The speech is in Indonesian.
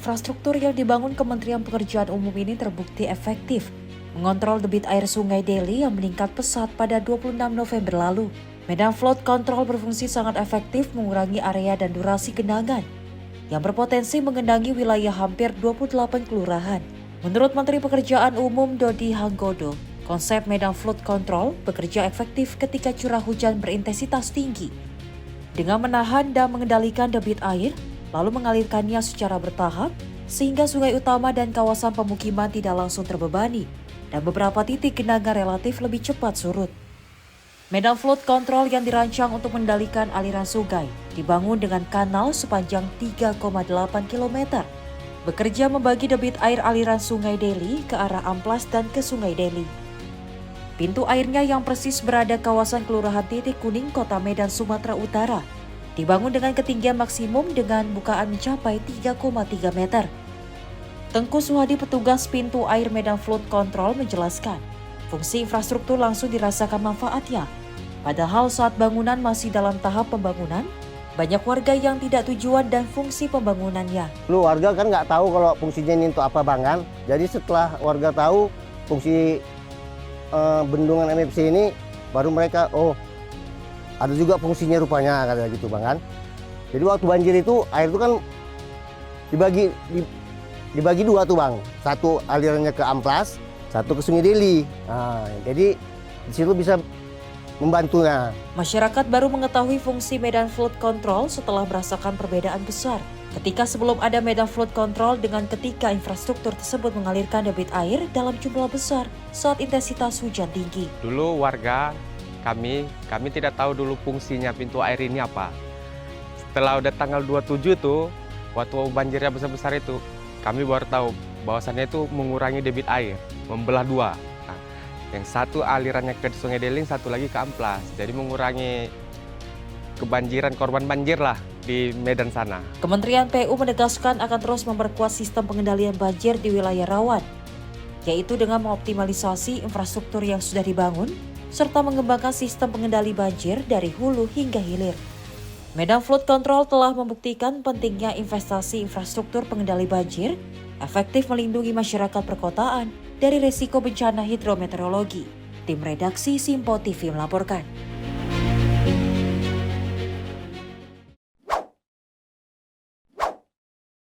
Infrastruktur yang dibangun Kementerian Pekerjaan Umum ini terbukti efektif mengontrol debit air Sungai Deli yang meningkat pesat pada 26 November lalu. Medan Flood Control berfungsi sangat efektif mengurangi area dan durasi genangan yang berpotensi mengendangi wilayah hampir 28 kelurahan. Menurut Menteri Pekerjaan Umum Dodi Hanggodo, konsep Medan Flood Control bekerja efektif ketika curah hujan berintensitas tinggi dengan menahan dan mengendalikan debit air, lalu mengalirkannya secara bertahap sehingga sungai utama dan kawasan pemukiman tidak langsung terbebani dan beberapa titik genangan relatif lebih cepat surut. Medan Flood Control yang dirancang untuk mengendalikan aliran sungai dibangun dengan kanal sepanjang 3,8 km. Bekerja membagi debit air aliran Sungai Deli ke arah Amplas dan ke Sungai Deli. Pintu airnya yang persis berada kawasan Kelurahan Titik Kuning, Kota Medan, Sumatera Utara, dibangun dengan ketinggian maksimum dengan bukaan mencapai 3,3 meter. Tengku Suhadi, petugas pintu air Medan Flood Control, menjelaskan, fungsi infrastruktur langsung dirasakan manfaatnya. Padahal saat bangunan masih dalam tahap pembangunan, banyak warga yang tidak tujuan dan fungsi pembangunannya. Lu warga kan nggak tahu kalau fungsinya ini untuk apa Bang kan. Jadi setelah warga tahu fungsi bendungan MFC ini, baru mereka, oh ada juga fungsinya rupanya, kata gitu Bang kan. Jadi waktu banjir itu air itu kan dibagi dua tuh Bang. Satu alirannya ke Amplas, satu ke Sungai Deli. Nah, jadi di situ bisa membantunya. Masyarakat baru mengetahui fungsi Medan Flood Control setelah merasakan perbedaan besar ketika sebelum ada Medan Flood Control dengan ketika infrastruktur tersebut mengalirkan debit air dalam jumlah besar saat intensitas hujan tinggi. Dulu warga kami tidak tahu dulu fungsinya pintu air ini apa. Setelah udah tanggal 27 tuh, waktu banjirnya besar-besar itu, kami baru tahu bahwasannya itu mengurangi debit air, membelah dua. Nah, yang satu alirannya ke Sungai Deli, satu lagi ke Amplas. Jadi mengurangi kebanjiran, korban banjir lah di Medan sana. Kementerian PU menegaskan akan terus memperkuat sistem pengendalian banjir di wilayah rawan, yaitu dengan mengoptimalisasi infrastruktur yang sudah dibangun, serta mengembangkan sistem pengendali banjir dari hulu hingga hilir. Medan Flood Control telah membuktikan pentingnya investasi infrastruktur pengendali banjir, efektif melindungi masyarakat perkotaan dari resiko bencana hidrometeorologi. Tim redaksi Simpo TV melaporkan.